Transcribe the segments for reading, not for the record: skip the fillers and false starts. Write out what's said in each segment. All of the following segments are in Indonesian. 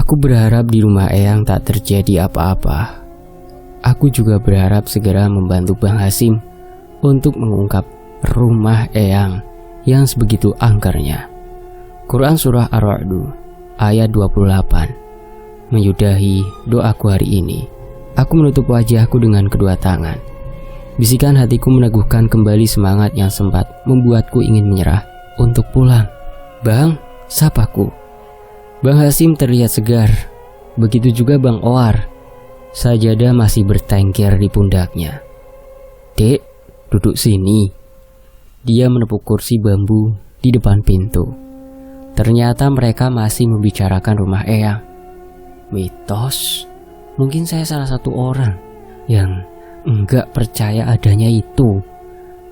Aku berharap di rumah Eyang tak terjadi apa-apa. Aku juga berharap segera membantu Bang Hasim untuk mengungkap rumah Eyang yang sebegitu angkernya. Quran Surah Ar-Ra'du ayat 28 menyudahi doaku hari ini. Aku menutup wajahku dengan kedua tangan. Bisikan hatiku meneguhkan kembali semangat yang sempat membuatku ingin menyerah untuk pulang. "Bang," sapaku. Bang Hasim terlihat segar. Begitu juga Bang Owar. Sajadah masih bertengger di pundaknya. "Dek, duduk sini." Dia menepuk kursi bambu di depan pintu. Ternyata mereka masih membicarakan rumah Eyang. Mitos. Mungkin saya salah satu orang yang enggak percaya adanya itu.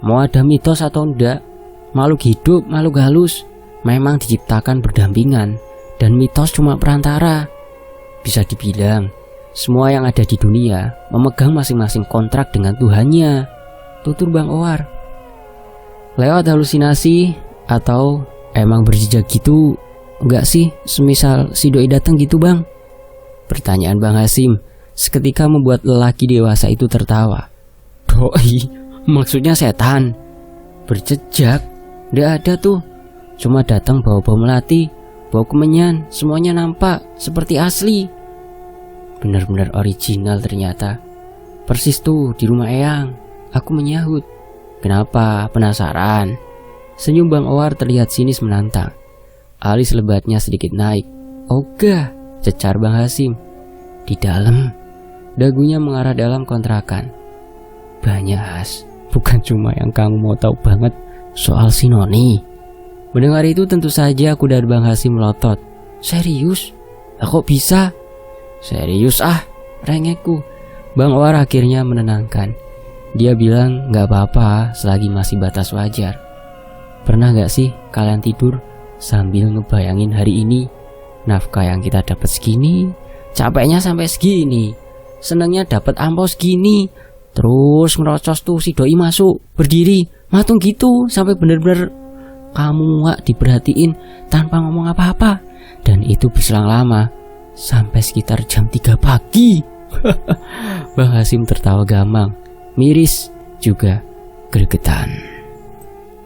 Mau ada mitos atau enggak, makhluk hidup, makhluk halus memang diciptakan berdampingan, dan mitos cuma perantara. Bisa dibilang semua yang ada di dunia memegang masing-masing kontrak dengan Tuhannya. Tutur Bang Owar. Lewat halusinasi atau emang berjejak gitu enggak sih, semisal si doi datang gitu Bang? Pertanyaan Bang Hasim seketika membuat lelaki dewasa itu tertawa. "Doi, maksudnya setan?" "Berjejak? Nggak ada tuh. Cuma datang bawa bau melati, bau kemenyan, semuanya nampak seperti asli." Benar-benar original ternyata. Persis tuh di rumah Eyang. Aku menyahut. "Kenapa? Penasaran?" Senyum Bang Owar terlihat sinis menantang. Alis lebatnya sedikit naik. "Ogah," cecar Bang Hasim. "Di dalam." Dagunya mengarah dalam kontrakan. "Banyak Has, bukan cuma yang kamu mau tahu banget soal si Noni." Mendengar itu tentu saja aku dan Bang Hasim melotot. "Serius? Kok bisa?" "Serius ah," rengekku. Bang Owar akhirnya menenangkan. Dia bilang gak apa-apa selagi masih batas wajar. "Pernah gak sih kalian tidur sambil ngebayangin hari ini? Nafkah yang kita dapat segini, capeknya sampai segini, senengnya dapat ampau segini, terus ngerocos tuh si doi masuk, berdiri, matung gitu sampai bener-bener kamu muak diperhatiin tanpa ngomong apa-apa. Dan itu berselang lama, sampai sekitar jam 3 pagi. Bang Hasim tertawa gamang, miris juga gregetan.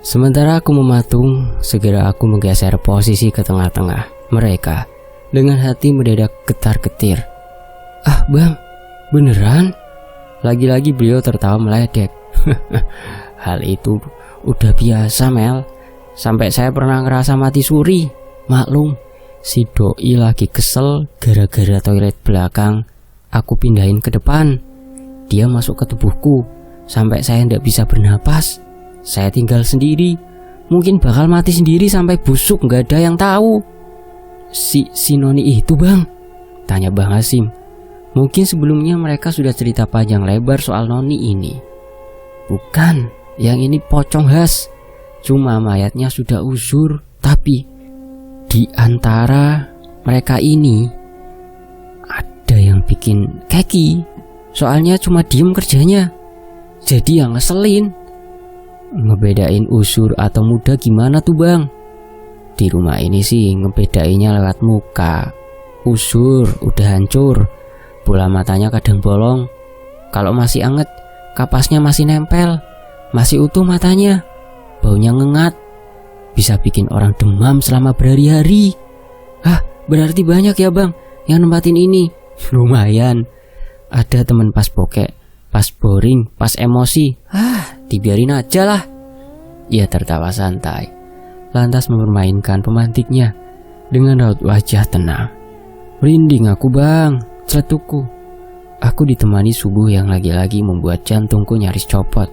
Sementara aku mematung, segera aku menggeser posisi ke tengah-tengah mereka. Dengan hati mendadak getar-getir. "Ah Bang, beneran?" Lagi-lagi beliau tertawa meledek. "Hal itu udah biasa Mel. Sampai saya pernah ngerasa mati suri. Maklum, si doi lagi kesel gara-gara toilet belakang aku pindahin ke depan. Dia masuk ke tubuhku sampai saya ndak bisa bernapas. Saya tinggal sendiri. Mungkin bakal mati sendiri sampai busuk, nggak ada yang tahu." Si Noni itu Bang?" tanya Bang Hasim. Mungkin sebelumnya mereka sudah cerita panjang lebar soal Noni ini. "Bukan, yang ini pocong Has. Cuma mayatnya sudah usur. Tapi di antara mereka ini ada yang bikin keki. Soalnya cuma diem kerjanya. Jadi yang ngeselin." "Ngebedain usur atau muda gimana tuh Bang?" "Di rumah ini sih ngebedainnya lewat muka. Usur udah hancur, bola matanya kadang bolong. Kalau masih anget, kapasnya masih nempel. Masih utuh matanya, baunya ngengat. Bisa bikin orang demam selama berhari-hari." "Hah, berarti banyak ya Bang yang nempatin ini?" "Lumayan. Ada teman pas bokek, pas boring, pas emosi. Dibiarin aja lah." Ia tertawa santai, lantas mempermainkan pemantiknya dengan raut wajah tenang. "Merinding aku Bang," celetukku. Aku ditemani subuh yang lagi-lagi membuat jantungku nyaris copot.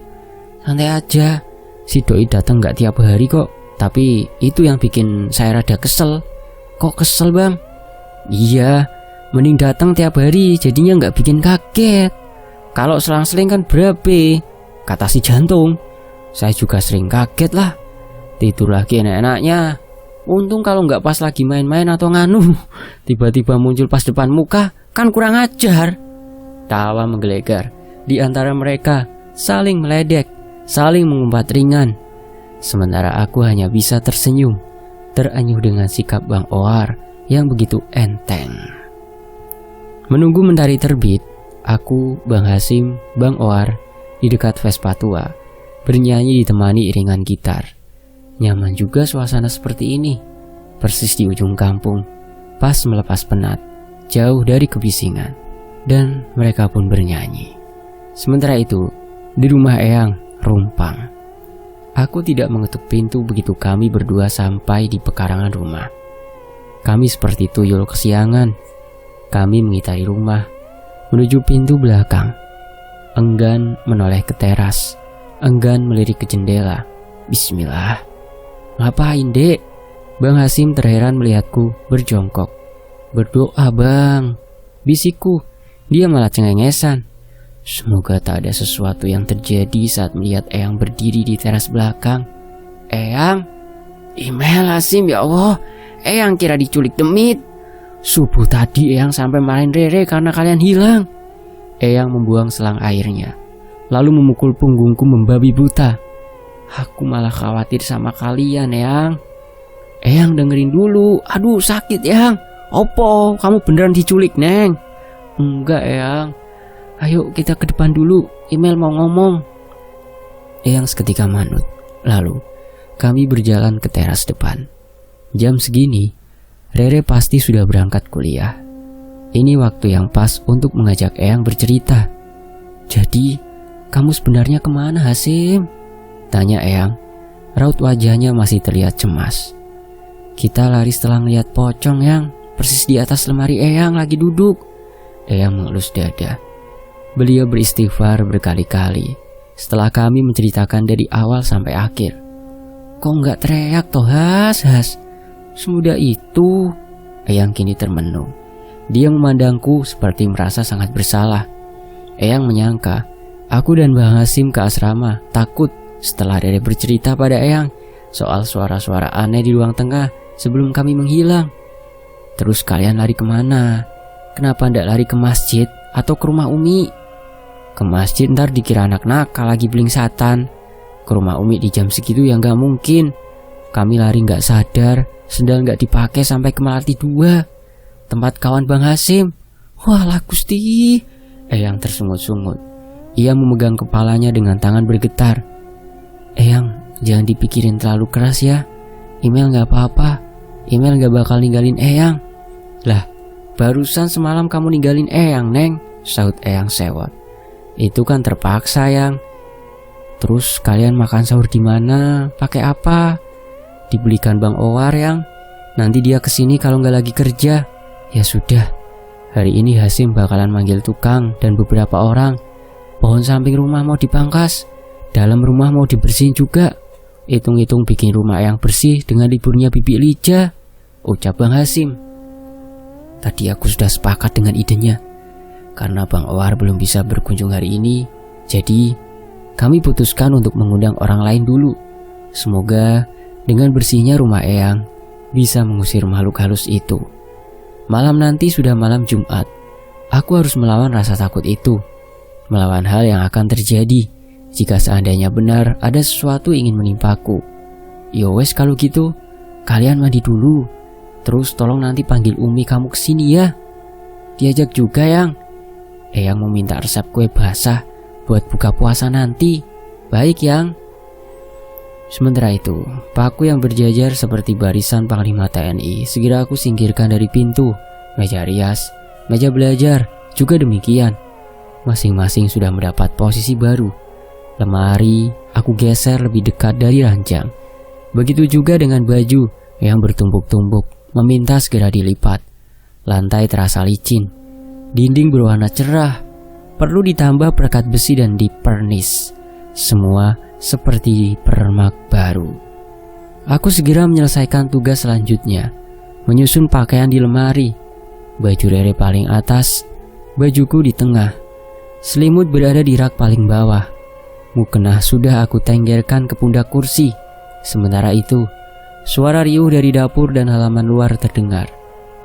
"Santai aja, si doi datang gak tiap hari kok. Tapi itu yang bikin saya rada kesel." "Kok kesel Bang?" "Iya, mending datang tiap hari jadinya gak bikin kaget. Kalau selang-seling kan berabe, kata si jantung. Saya juga sering kaget lah. Tidur lagi enak-enaknya. Untung kalau nggak pas lagi main-main atau nganu, tiba-tiba muncul pas depan muka, kan kurang ajar." Tawa menggelegar. Di antara mereka saling meledek, saling mengumpat ringan. Sementara aku hanya bisa tersenyum, teranyuh dengan sikap Bang Owar yang begitu enteng. Menunggu mentari terbit, aku, Bang Hasim, Bang Oar di dekat Vespa tua, bernyanyi ditemani iringan gitar. Nyaman juga suasana seperti ini, persis di ujung kampung, pas melepas penat, jauh dari kebisingan. Dan mereka pun bernyanyi. Sementara itu, di rumah Eyang, rumpang. Aku tidak mengetuk pintu begitu kami berdua sampai di pekarangan rumah. Kami seperti tuyul kesiangan. Kami mengitari rumah, menuju pintu belakang. Enggan menoleh ke teras, enggan melirik ke jendela. Bismillah. Ngapain, Dek? Bang Hasim terheran melihatku berjongkok. Berdoa, Bang. Bisikku. Dia malah cengengesan. Semoga tak ada sesuatu yang terjadi saat melihat Eyang berdiri di teras belakang. Eyang? Email Hasim, ya Allah. Eyang kira diculik demit. Subuh tadi Eyang sampai marahin Rere karena kalian hilang. Eyang membuang selang airnya, lalu memukul punggungku membabi buta. Aku malah khawatir sama kalian, Eyang. Eyang dengerin dulu. Aduh, sakit, Eyang. Opo, kamu beneran diculik, Neng? Enggak, Eyang. Ayo kita ke depan dulu, Email mau ngomong. Eyang seketika manut. Lalu kami berjalan ke teras depan. Jam segini, Rere pasti sudah berangkat kuliah. Ini waktu yang pas untuk mengajak Eyang bercerita. Jadi, kamu sebenarnya kemana, Hasim? Tanya Eyang. Raut wajahnya masih terlihat cemas. Kita lari setelah ngeliat pocong, Yang. Persis di atas lemari Eyang lagi duduk. Eyang mengelus dada. Beliau beristighfar berkali-kali setelah kami menceritakan dari awal sampai akhir. Kok nggak teriak toh, Has? Semudah itu. Eyang kini termenung. Dia memandangku seperti merasa sangat bersalah. Eyang menyangka aku dan Bang Hasim ke asrama takut setelah Rere bercerita pada Eyang soal suara-suara aneh di ruang tengah sebelum kami menghilang. Terus kalian lari kemana? Kenapa ndak lari ke masjid atau ke rumah Umi? Ke masjid ntar dikira anak nakal lagi belingsatan. Ke rumah Umi di jam segitu ya nggak mungkin. Kami lari nggak sadar, sendal nggak dipakai sampai ke Melati 2, tempat kawan Bang Hasim. Walah Gusti. Eyang tersungut-sungut. Ia memegang kepalanya dengan tangan bergetar. Eyang, jangan dipikirin terlalu keras ya. Email nggak apa-apa. Email nggak bakal ninggalin Eyang. Lah, barusan semalam kamu ninggalin Eyang, Neng, sahut Eyang sewot. Itu kan terpaksa, Yang. Terus kalian makan sahur di mana? Pakai apa? Dibelikan Bang Owar, Yang. Nanti dia kesini kalau nggak lagi kerja. Ya sudah, hari ini Hasim bakalan manggil tukang dan beberapa orang. Pohon samping rumah mau dipangkas, dalam rumah mau dibersihin juga. Hitung-hitung bikin rumah Eyang bersih dengan liburnya Bibi Lija, ucap Bang Hasim. Tadi aku sudah sepakat dengan idenya. Karena Bang Owar belum bisa berkunjung hari ini, jadi kami putuskan untuk mengundang orang lain dulu. Semoga dengan bersihnya rumah Eyang bisa mengusir makhluk halus itu. Malam nanti sudah malam Jumat. Aku harus melawan rasa takut itu. Melawan hal yang akan terjadi jika seandainya benar ada sesuatu ingin menimpaku. Yowes kalau gitu, kalian mandi dulu. Terus tolong nanti panggil Umi kamu kesini ya. Diajak juga, Yang. Eyang meminta resep kue basah buat buka puasa nanti. Baik, Yang. Sementara itu, paku yang berjajar seperti barisan Panglima TNI segera aku singkirkan dari pintu. Meja rias, meja belajar, juga demikian. Masing-masing sudah mendapat posisi baru. Lemari aku geser lebih dekat dari ranjang. Begitu juga dengan baju yang bertumpuk-tumpuk, meminta segera dilipat. Lantai terasa licin, dinding berwarna cerah, perlu ditambah perekat besi dan dipernis. Semua seperti permak baru. Aku segera menyelesaikan tugas selanjutnya, menyusun pakaian di lemari. Baju Rere paling atas, bajuku di tengah. Selimut berada di rak paling bawah. Mukena sudah aku tenggerkan ke pundak kursi. Sementara itu, suara riuh dari dapur dan halaman luar terdengar.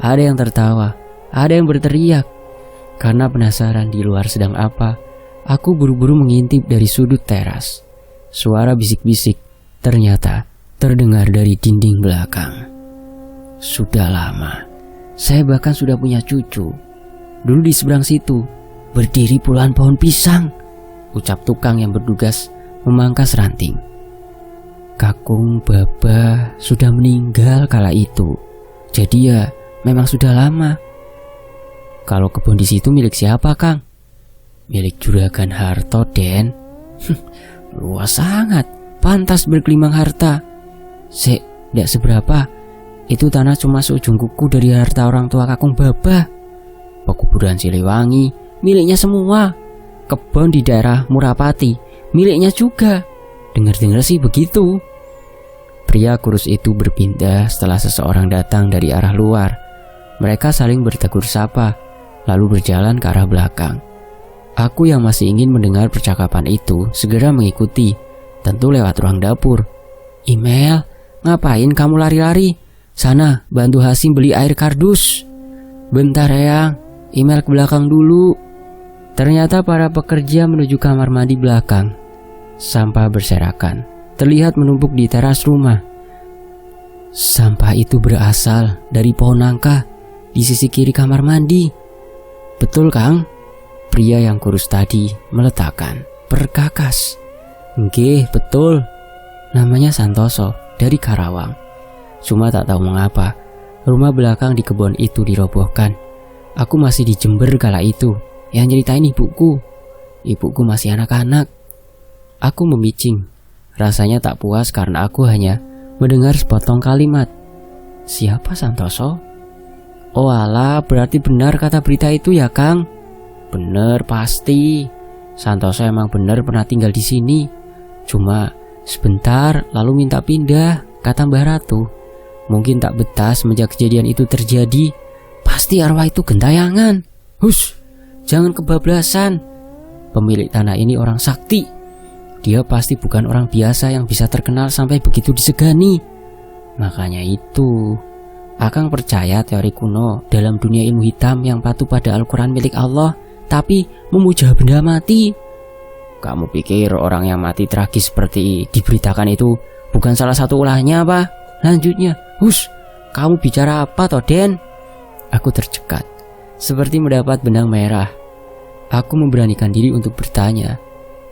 Ada yang tertawa, ada yang berteriak. Karena penasaran di luar sedang apa, aku buru-buru mengintip dari sudut teras. Suara bisik-bisik ternyata terdengar dari dinding belakang. Sudah lama, saya bahkan sudah punya cucu. Dulu di seberang situ berdiri puluhan pohon pisang, ucap tukang yang bertugas memangkas ranting. Kakung Baba sudah meninggal kala itu. Jadi ya memang sudah lama. Kalau kebun di situ milik siapa, Kang? Milik Juragan Harto, Den. Luas sangat, pantas bergelimang harta. Tidak seberapa. Itu tanah cuma seujung kuku dari harta orang tua Kakung Baba. Pekuburan Siliwangi miliknya semua. Kebun di daerah Murapati miliknya juga. Dengar-dengar sih begitu. Pria kurus itu berpindah setelah seseorang datang dari arah luar. Mereka saling bertegur sapa, lalu berjalan ke arah belakang. Aku yang masih ingin mendengar percakapan itu segera mengikuti, tentu lewat ruang dapur. Email, ngapain kamu lari-lari? Sana, bantu Hasim beli air kardus. Bentar Eyang, email ke belakang dulu. Ternyata para pekerja menuju kamar mandi belakang. Sampah berserakan, terlihat menumpuk di teras rumah. Sampah itu berasal dari pohon nangka di sisi kiri kamar mandi. Betul, Kang? Pria yang kurus tadi meletakkan, perkakas. Nggih, betul. Namanya Santoso, dari Karawang. Cuma tak tahu mengapa rumah belakang di kebun itu dirobohkan. Aku masih di Jember kala itu. Yang nyeritain ibuku. Ibuku masih anak-anak. Aku memicing. Rasanya tak puas karena aku hanya mendengar sepotong kalimat. Siapa Santoso? Oh alah, berarti benar kata berita itu ya, Kang? Bener pasti. Santoso emang bener pernah tinggal di sini. Cuma sebentar lalu minta pindah, kata Mbah Ratu. Mungkin tak betah semenjak kejadian itu terjadi. Pasti arwah itu gentayangan. Hush, jangan kebablasan. Pemilik tanah ini orang sakti. Dia pasti bukan orang biasa yang bisa terkenal sampai begitu disegani. Makanya itu, Akang percaya teori kuno dalam dunia ilmu hitam yang patuh pada Al-Quran milik Allah, tapi memuja benda mati. Kamu pikir orang yang mati tragis seperti diberitakan itu bukan salah satu ulahnya apa? Lanjutnya, hush, kamu bicara apa toh, Den? Aku tercekat, seperti mendapat benang merah. Aku memberanikan diri untuk bertanya.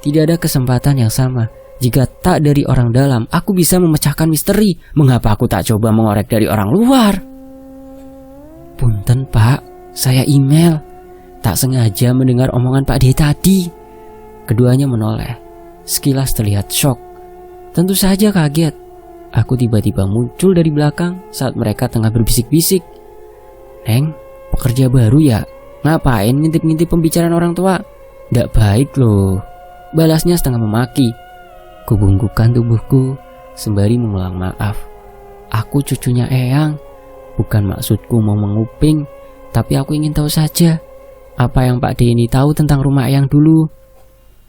Tidak ada kesempatan yang sama. Jika tak dari orang dalam, aku bisa memecahkan misteri. Mengapa aku tak coba mengorek dari orang luar? Punten Pak, saya email. Tak sengaja mendengar omongan Pak D tadi. Keduanya menoleh. Sekilas terlihat shock. Tentu saja kaget. Aku tiba-tiba muncul dari belakang saat mereka tengah berbisik-bisik. Neng, pekerja baru ya? Ngapain ngintip-ngintip pembicaraan orang tua? Nggak baik loh. Balasnya setengah memaki. Kubungkukkan tubuhku sembari mengulang maaf. Aku cucunya Eyang. Bukan maksudku mau menguping, tapi aku ingin tahu saja apa yang Pak D ini tahu tentang rumah Eyang dulu.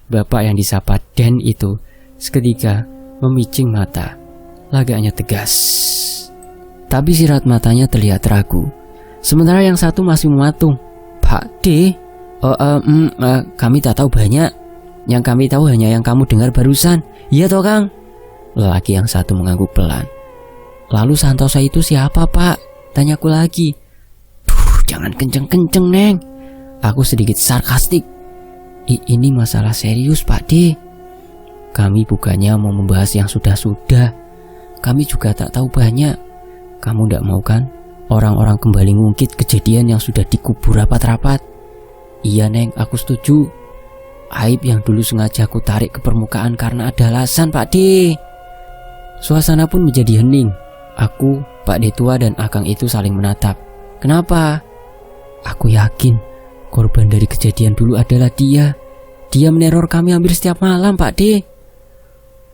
Bapak yang disapa Den itu seketika memicing mata. Lagaknya tegas, tapi sirat matanya terlihat ragu. Sementara yang satu masih mematung. Pak D, kami tak tahu banyak. Yang kami tahu hanya yang kamu dengar barusan. Iya toh, Kang? Lelaki yang satu mengangguk pelan. Lalu Santoso itu siapa, Pak? Tanyaku lagi. Jangan kenceng-kenceng, Neng. Aku sedikit sarkastik. Ini masalah serius, Pak D. Kami bukannya mau membahas yang sudah-sudah. Kami juga tak tahu banyak. Kamu tidak mau kan orang-orang kembali ngungkit kejadian yang sudah dikubur rapat-rapat? Iya, Neng, aku setuju. Aib yang dulu sengaja aku tarik ke permukaan karena ada alasan, Pak D. Suasana pun menjadi hening. Aku, Pak D tua dan Akang itu saling menatap. Kenapa? Aku yakin korban dari kejadian dulu adalah dia. Dia meneror kami hampir setiap malam, Pak D.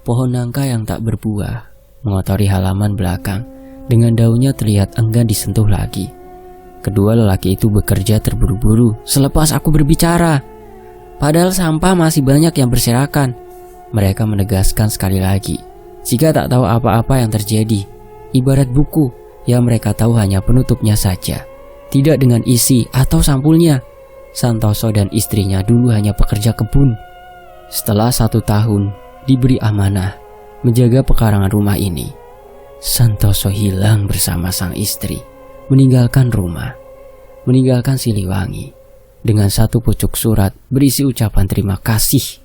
Pohon nangka yang tak berbuah mengotori halaman belakang. Dengan daunnya terlihat enggan disentuh lagi. Kedua lelaki itu bekerja terburu-buru selepas aku berbicara. Padahal sampah masih banyak yang berserakan. Mereka menegaskan sekali lagi, jika tak tahu apa-apa yang terjadi, ibarat buku yang mereka tahu hanya penutupnya saja, tidak dengan isi atau sampulnya. Santoso dan istrinya dulu hanya pekerja kebun. Setelah 1 tahun diberi amanah menjaga pekarangan rumah ini, Santoso hilang bersama sang istri, meninggalkan rumah, meninggalkan Siliwangi, dengan satu pucuk surat berisi ucapan terima kasih.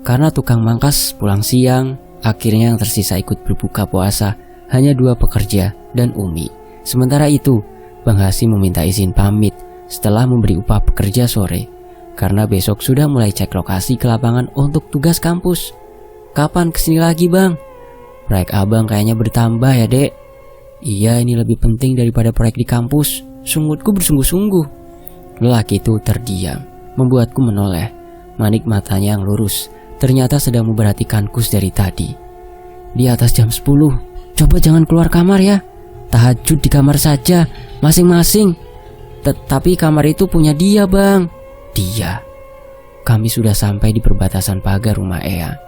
Karena tukang mangkas pulang siang, akhirnya yang tersisa ikut berbuka puasa hanya 2 pekerja dan Umi. Sementara itu, Bang Hasim meminta izin pamit setelah memberi upah pekerja sore, karena besok sudah mulai cek lokasi ke lapangan untuk tugas kampus. Kapan kesini lagi bang? Proyek abang kayaknya bertambah ya dek. Iya, ini lebih penting daripada proyek di kampus. Sungutku bersungguh-sungguh. Lelaki itu terdiam, membuatku menoleh. Manik matanya yang lurus ternyata sedang memperhatikanku dari tadi. Di atas jam 10, coba jangan keluar kamar ya. Tahajud di kamar saja, masing-masing. Tapi kamar itu punya dia bang. Dia. Kami sudah sampai di perbatasan pagar rumah Eyang,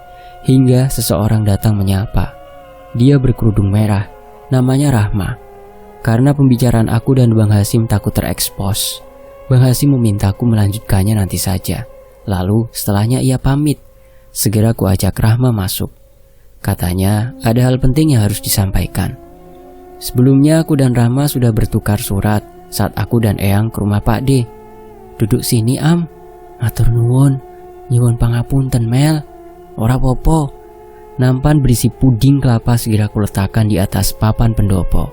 hingga seseorang datang menyapa. Dia berkerudung merah, namanya Rahma. Karena pembicaraan aku dan Bang Hasim takut terekspos, Bang Hasim memintaku melanjutkannya nanti saja. Lalu setelahnya ia pamit. Segera ku ajak Rahma masuk. Katanya ada hal penting yang harus disampaikan. Sebelumnya aku dan Rahma sudah bertukar surat saat aku dan Eyang ke rumah Pak D. Duduk sini am. Matur nuwun. Nyuwun pangapunten Mel. Ora popo. Nampan berisi puding kelapa segera kuletakkan di atas papan pendopo.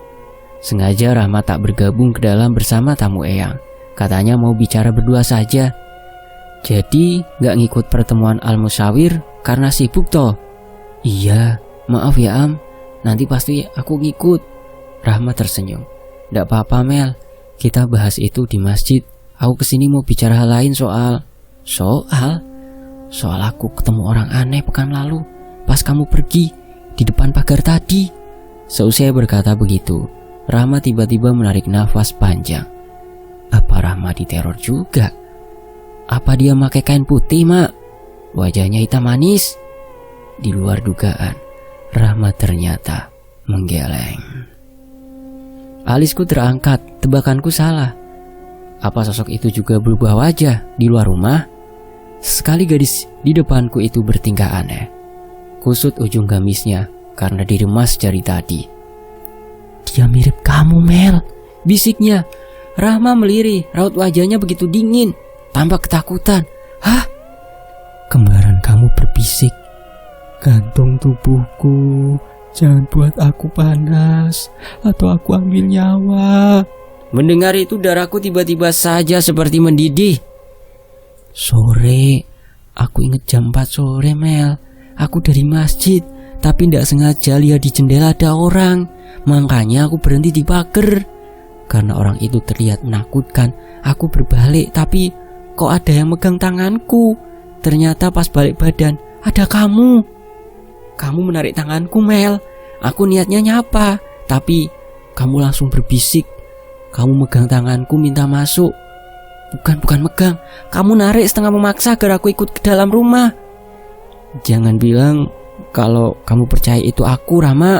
Sengaja Rahma tak bergabung ke dalam bersama tamu Eyang. Katanya mau bicara berdua saja. Jadi gak ngikut pertemuan al-musyawir karena sibuk toh? Iya, maaf ya am. Nanti pasti aku ngikut. Rahma tersenyum. Gak apa-apa Mel. Kita bahas itu di masjid. Aku kesini mau bicara hal lain soal aku ketemu orang aneh pekan lalu pas kamu pergi di depan pagar tadi. Seusai berkata begitu, Rahma tiba-tiba menarik nafas panjang. Apa Rahma diteror juga? Apa dia pakai kain putih mak? Wajahnya hitam manis. Di luar dugaan, Rahma ternyata menggeleng. Alisku terangkat, tebakanku salah. Apa sosok itu juga berubah wajah di luar rumah? Sekali gadis di depanku itu bertingkah aneh. Kusut ujung gamisnya karena diremas jari tadi. Dia mirip kamu Mel, bisiknya. Rahma melirih, raut wajahnya begitu dingin, tampak ketakutan. Hah? Kembaran kamu berbisik. Gantung tubuhku, jangan buat aku panas atau aku ambil nyawa. Mendengar itu darahku tiba-tiba saja seperti mendidih. Sore, aku ingat jam 4 sore Mel. Aku dari masjid, tapi tidak sengaja lihat di jendela ada orang. Makanya aku berhenti di pagar. Karena orang itu terlihat menakutkan, aku berbalik, tapi kok ada yang megang tanganku. Ternyata pas balik badan, ada kamu. Kamu menarik tanganku Mel. Aku niatnya nyapa, tapi kamu langsung berbisik. Kamu megang tanganku minta masuk. Bukan megang. Kamu narik setengah memaksa agar aku ikut ke dalam rumah. Jangan bilang kalau kamu percaya itu aku, Rama.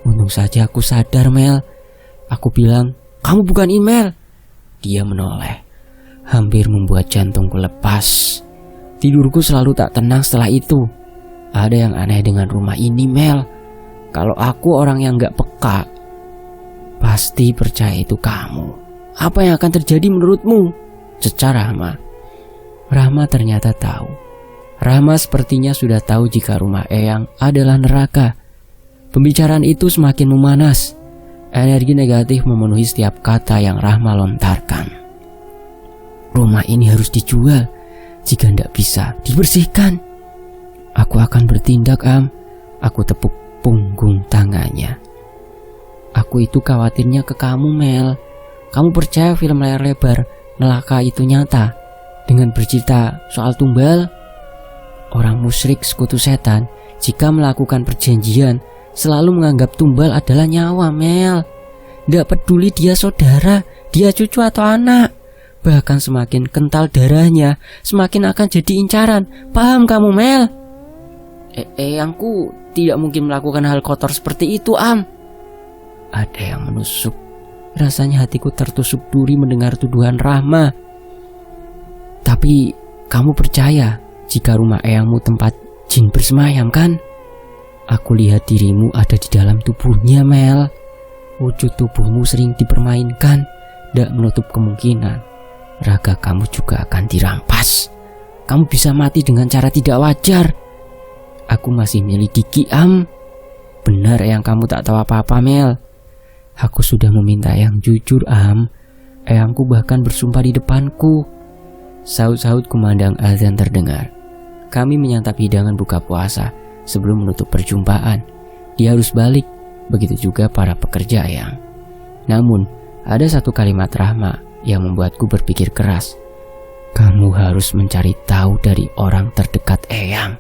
Untung saja aku sadar, Mel. Aku bilang, kamu bukan email. Dia menoleh. Hampir membuat jantungku lepas. Tidurku selalu tak tenang setelah itu. Ada yang aneh dengan rumah ini, Mel. Kalau aku orang yang gak peka, pasti percaya itu kamu. Apa yang akan terjadi menurutmu? Cecar Rahma. Rahma ternyata tahu. Rahma sepertinya sudah tahu jika rumah Eyang adalah neraka. Pembicaraan itu semakin memanas. Energi negatif memenuhi setiap kata yang Rahma lontarkan. Rumah ini harus dijual. Jika tidak bisa, dibersihkan. Aku akan bertindak, Am. Aku tepuk punggung tangannya. Aku itu khawatirnya ke kamu, Mel. Kamu percaya film layar lebar Neraka itu nyata dengan bercerita soal tumbal? Orang musyrik sekutu setan jika melakukan perjanjian selalu menganggap tumbal adalah nyawa, Mel. Tidak peduli dia saudara, dia cucu atau anak. Bahkan semakin kental darahnya, semakin akan jadi incaran. Paham kamu, Mel? Eyangku tidak mungkin melakukan hal kotor seperti itu, Am. Ada yang menusuk. Rasanya hatiku tertusuk duri mendengar tuduhan Rahma. Tapi kamu percaya jika rumah Eyangmu tempat jin bersemayam, kan? Aku lihat dirimu ada di dalam tubuhnya, Mel. Wujud tubuhmu sering dipermainkan. Tidak menutup kemungkinan raga kamu juga akan dirampas. Kamu bisa mati dengan cara tidak wajar. Aku masih menyelidiki, Am. Benar yang kamu tak tahu apa-apa, Mel. Aku sudah meminta yang jujur, Am. Eyangku bahkan bersumpah di depanku. Saut-saut kumandang azan terdengar. Kami menyantap hidangan buka puasa sebelum menutup perjumpaan. Dia harus balik, begitu juga para pekerja Eyang. Namun, ada satu kalimat Rahma yang membuatku berpikir keras. Kamu harus mencari tahu dari orang terdekat Eyang.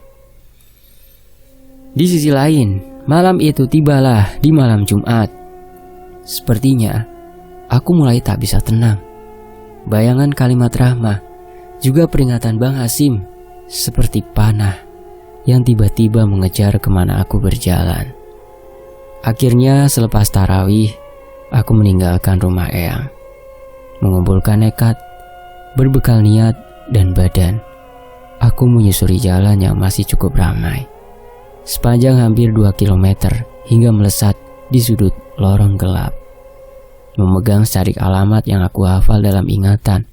Di sisi lain, malam itu tibalah di malam Jumat. Sepertinya, aku mulai tak bisa tenang. Bayangan kalimat Rahma, juga peringatan Bang Hasim, seperti panah yang tiba-tiba mengejar kemana aku berjalan. Akhirnya selepas tarawih, aku meninggalkan rumah Eyang. Mengumpulkan nekat, berbekal niat dan badan, aku menyusuri jalan yang masih cukup ramai. Sepanjang hampir 2 km hingga melesat di sudut lorong gelap. Memegang secarik alamat yang aku hafal dalam ingatan.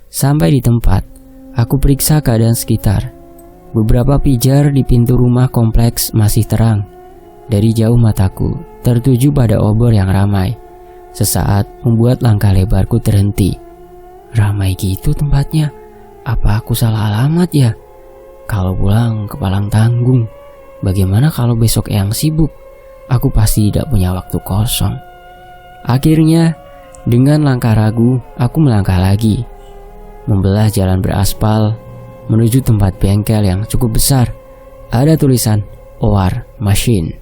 Sampai di tempat, aku periksa keadaan sekitar. Beberapa pijar di pintu rumah kompleks masih terang. Dari jauh mataku tertuju pada obor yang ramai. Sesaat membuat langkah lebarku terhenti. Ramai gitu tempatnya. Apa aku salah alamat ya? Kalau pulang ke Palang Tanggung, bagaimana kalau besok Eyang sibuk? Aku pasti tidak punya waktu kosong. Akhirnya, dengan langkah ragu, aku melangkah lagi. Membelah jalan beraspal menuju tempat bengkel yang cukup besar. Ada tulisan OR Machine.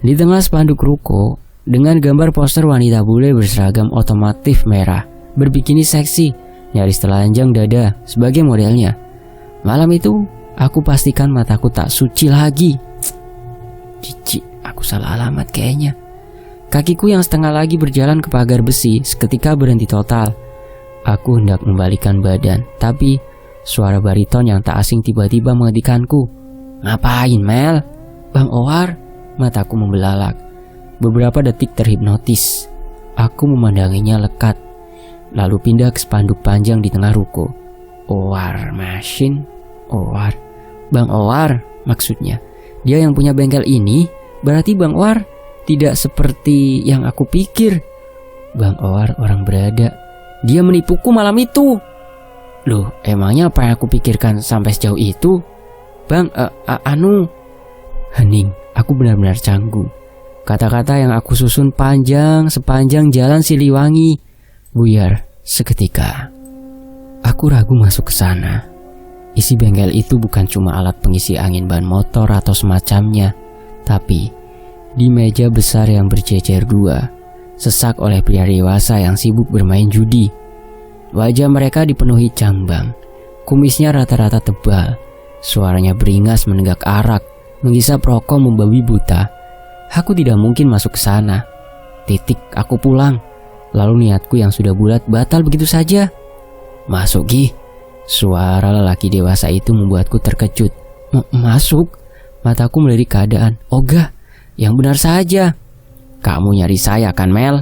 Di tengah spanduk ruko, dengan gambar poster wanita bule berseragam otomotif merah, berbikini seksi, nyaris telanjang dada sebagai modelnya. Malam itu, aku pastikan mataku tak suci lagi. Cici, aku salah alamat kayaknya. Kakiku yang setengah lagi berjalan ke pagar besi seketika berhenti total. Aku hendak membalikkan badan, tapi suara bariton yang tak asing tiba-tiba menghentikanku. Ngapain, Mel? Bang Owar? Mataku membelalak. Beberapa detik terhipnotis. Aku memandanginya lekat, lalu pindah ke spanduk panjang di tengah ruko. OR Machine? Owar? Bang Owar maksudnya. Dia yang punya bengkel ini? Berarti Bang Owar tidak seperti yang aku pikir. Bang Owar orang berada. Dia menipuku malam itu. Loh, emangnya apa yang aku pikirkan sampai sejauh itu? Bang, Hening, aku benar-benar canggung. Kata-kata yang aku susun panjang sepanjang jalan Siliwangi buyar seketika. Aku ragu masuk ke sana. Isi bengkel itu bukan cuma alat pengisi angin ban motor atau semacamnya, tapi di meja besar yang berjejer dua, sesak oleh pria dewasa yang sibuk bermain judi. Wajah mereka dipenuhi cambang, kumisnya rata-rata tebal, suaranya beringas menenggak arak, menghisap rokok membabi buta. Aku tidak mungkin masuk ke sana. Aku pulang. Lalu niatku yang sudah bulat batal begitu saja. Masuk, Gi. Suara lelaki dewasa itu membuatku terkejut. Masuk? Mataku melirik keadaan. Ogah, yang benar saja. Kamu nyari saya kan, Mel?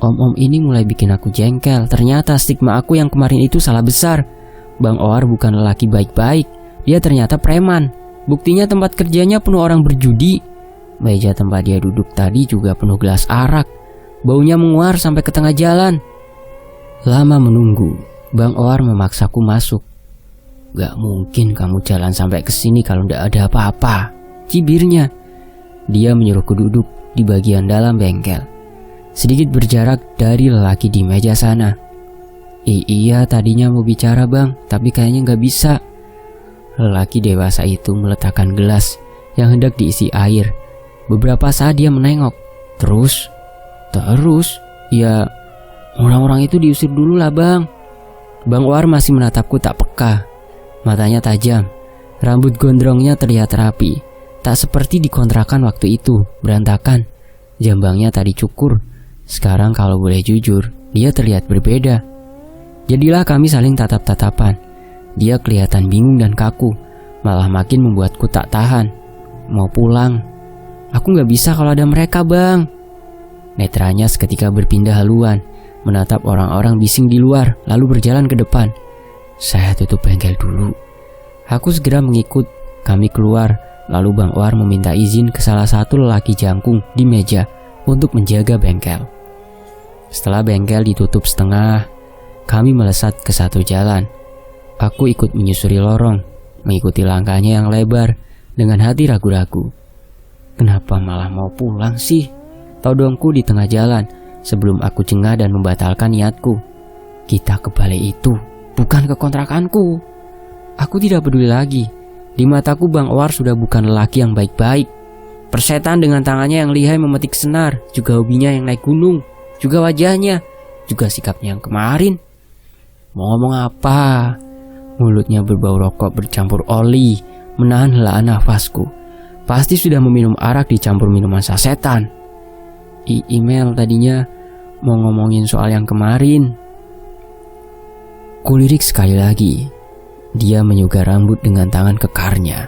Om-om ini mulai bikin aku jengkel. Ternyata stigma aku yang kemarin itu salah besar. Bang Owar bukan lelaki baik-baik. Dia ternyata preman. Buktinya tempat kerjanya penuh orang berjudi. Meja tempat dia duduk tadi juga penuh gelas arak. Baunya menguar sampai ke tengah jalan. Lama menunggu, Bang Owar memaksaku masuk. Gak mungkin kamu jalan sampai ke sini kalau gak ada apa-apa, cibirnya. Dia menyuruhku duduk di bagian dalam bengkel, sedikit berjarak dari lelaki di meja sana. Iya, tadinya mau bicara bang, tapi kayaknya gak bisa. Lelaki dewasa itu meletakkan gelas yang hendak diisi air. Beberapa saat dia menengok. Terus, ya orang-orang itu diusir dulu lah bang. Bang Owar masih menatapku tak peka. Matanya tajam, rambut gondrongnya terlihat rapi, tak seperti di kontrakan waktu itu, berantakan. Jambangnya tadi cukur, sekarang kalau boleh jujur, dia terlihat berbeda. Jadilah kami saling tatap-tatapan. Dia kelihatan bingung dan kaku, malah makin membuatku tak tahan. Mau pulang. Aku gak bisa kalau ada mereka bang. Netranya seketika berpindah haluan. menatap orang-orang bising di luar, lalu berjalan ke depan. Saya tutup bengkel dulu. Aku segera mengikut. Kami keluar, lalu Bang Ohar meminta izin ke salah satu lelaki jangkung di meja untuk menjaga bengkel. Setelah bengkel ditutup setengah, kami melesat ke satu jalan. Aku ikut menyusuri lorong, mengikuti langkahnya yang lebar dengan hati ragu-ragu. Kenapa malah mau pulang sih? Todongku di tengah jalan sebelum aku jengah dan membatalkan niatku. Kita ke balai itu, bukan ke kontrakanku. Aku tidak peduli lagi. Di mataku Bang Ohar sudah bukan lelaki yang baik-baik. Persetan dengan tangannya yang lihai memetik senar, juga hobinya yang naik gunung, juga wajahnya, juga sikapnya yang kemarin. Mau ngomong apa? Mulutnya berbau rokok bercampur oli, menahan helaan nafasku. Pasti sudah meminum arak dicampur minuman sasetan. Email tadinya mau ngomongin soal yang kemarin. Kulirik sekali lagi. Dia menyugar rambut dengan tangan kekarnya,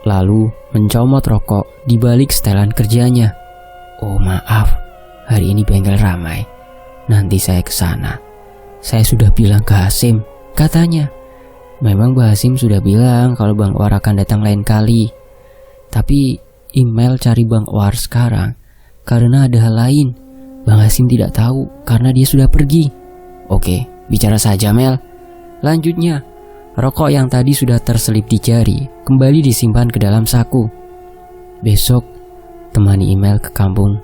lalu mencomot rokok di balik setelan kerjanya. Oh maaf, hari ini bengkel ramai. Nanti saya ke sana. Saya sudah bilang ke Hasim, katanya. Memang Mbak Hasim sudah bilang kalau Bang Ohar akan datang lain kali. Tapi email cari Bang Ohar sekarang karena ada hal lain. Bang Hasim tidak tahu karena dia sudah pergi. Oke, bicara saja Mel. Lanjutnya, rokok yang tadi sudah terselip di jari kembali disimpan ke dalam saku. Besok temani email ke kampung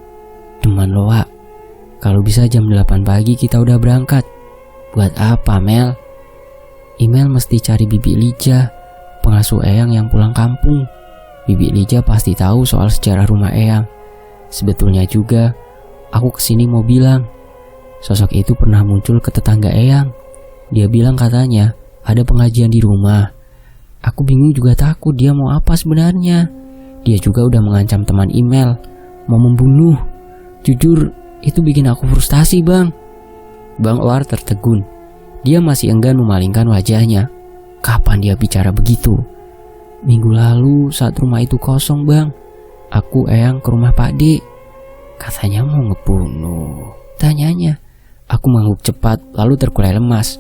Deman Loa. Kalau bisa jam 8 pagi kita udah berangkat. Buat apa Mel? Email mesti cari Bibi Lija, pengasuh Eyang yang pulang kampung. Bibi Lija pasti tahu soal sejarah rumah Eyang. Sebetulnya juga aku kesini mau bilang, sosok itu pernah muncul ke tetangga Eyang. Dia bilang katanya ada pengajian di rumah. Aku bingung juga takut dia mau apa sebenarnya. Dia juga udah mengancam teman email, mau membunuh. Jujur, itu bikin aku frustasi bang. Bang Ohar tertegun. Dia masih enggan memalingkan wajahnya. Kapan dia bicara begitu? Minggu lalu saat rumah itu kosong bang. Aku Eyang ke rumah Pak D. Katanya mau ngebunuh. Tanyanya. Aku mengangguk cepat lalu terkulai lemas.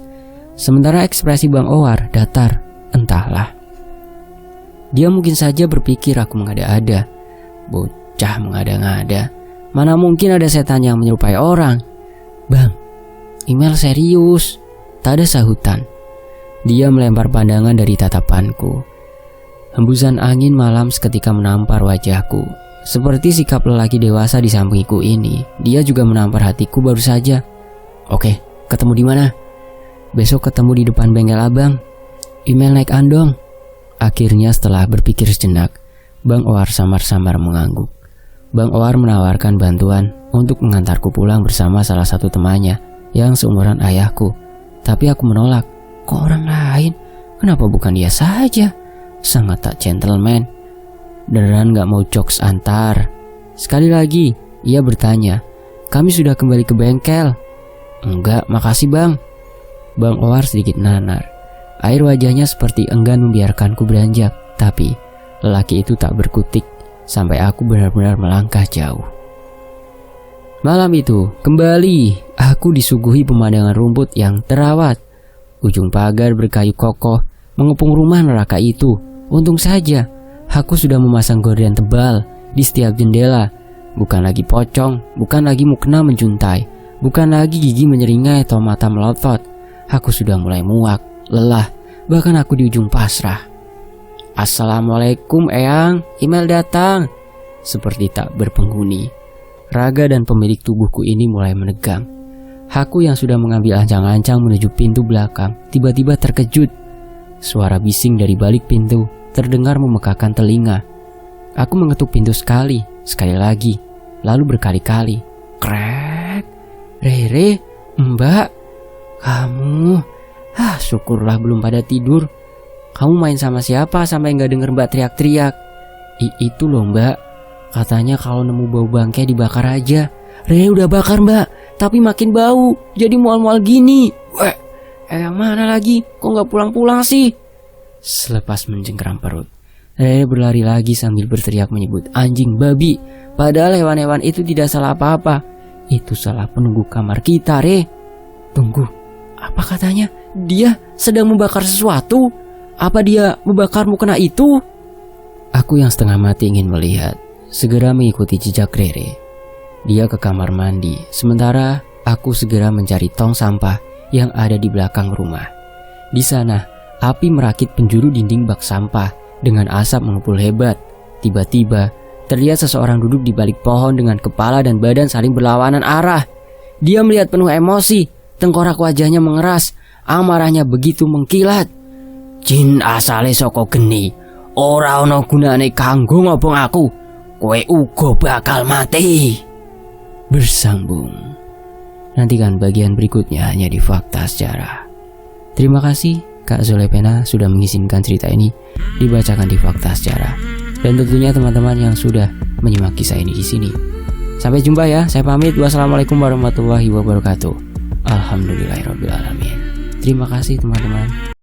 Sementara ekspresi Bang Ohar datar, entahlah. Dia mungkin saja berpikir aku mengada-ada. Bocah mengada-ngada. Mana mungkin ada setan yang menyerupai orang. Bang, email serius. Tak ada sahutan. Dia melempar pandangan dari tatapanku. Hembusan angin malam seketika menampar wajahku. Seperti sikap lelaki dewasa di sampingku ini, dia juga menampar hatiku baru saja. Oke, ketemu di mana? Besok ketemu di depan bengkel abang. Email naik andong. Akhirnya setelah berpikir sejenak, Bang Ohar samar-samar mengangguk. Bang Ohar menawarkan bantuan untuk mengantarku pulang bersama salah satu temannya yang seumuran ayahku. Tapi aku menolak. Kok orang lain? Kenapa bukan dia saja? Sangat tak gentleman. Beneran gak mau jokes antar. Sekali lagi, ia bertanya, kami sudah kembali ke bengkel. Enggak, makasih bang. Bang Ohar sedikit nanar. Air wajahnya seperti enggan membiarkanku beranjak. Tapi lelaki itu tak berkutik sampai aku benar-benar melangkah jauh. Malam itu kembali aku disuguhi pemandangan rumput yang terawat. Ujung pagar berkayu kokoh mengepung rumah neraka itu. Untung saja aku sudah memasang gorden tebal di setiap jendela. Bukan lagi pocong, bukan lagi mukena menjuntai, bukan lagi gigi menyeringai atau mata melotot. Aku sudah mulai muak, lelah, bahkan aku di ujung pasrah. Assalamualaikum Eyang, email datang. Seperti tak berpenghuni. Raga dan pemilik tubuhku ini mulai menegang. Aku yang sudah mengambil ancang-ancang menuju pintu belakang, tiba-tiba terkejut. Suara bising dari balik pintu terdengar memekakan telinga. Aku mengetuk pintu sekali lagi, lalu berkali-kali. Krek, Rere, Mbak. Kamu, syukurlah belum pada tidur. Kamu main sama siapa sampai gak denger mbak teriak-teriak? Itu loh mbak, katanya kalau nemu bau bangkai dibakar aja. Rere udah bakar mbak, tapi makin bau, jadi mual-mual gini. Weh, yang mana lagi? Kok gak pulang-pulang sih? Selepas mencengkeram perut, Rere berlari lagi sambil berteriak menyebut anjing, babi. Padahal hewan-hewan itu tidak salah apa-apa. Itu salah penunggu kamar kita, Re. Tunggu, apa katanya? Dia sedang membakar sesuatu? Apa dia membakarmu kena itu? Aku yang setengah mati ingin melihat, segera mengikuti jejak Rere. Dia ke kamar mandi, sementara aku segera mencari tong sampah yang ada di belakang rumah. Di sana, api merakit penjuru dinding bak sampah dengan asap mengepul hebat. Tiba-tiba, terlihat seseorang duduk di balik pohon dengan kepala dan badan saling berlawanan arah. Dia melihat penuh emosi, tengkorak wajahnya mengeras, amarahnya begitu mengkilat. Jin asale saka geni, ora ana gunane kanggo ngobong aku. Kowe uga bakal mati. Bersambung. Nantikan bagian berikutnya hanya di Fakta Sejarah. Terima kasih Kak Zolepena sudah mengizinkan cerita ini dibacakan di Fakta Sejarah. Dan tentunya teman-teman yang sudah menyimak kisah ini di sini. Sampai jumpa ya, saya pamit. Wassalamualaikum warahmatullahi wabarakatuh. Alhamdulillahirabbil alamin. Terima kasih teman-teman.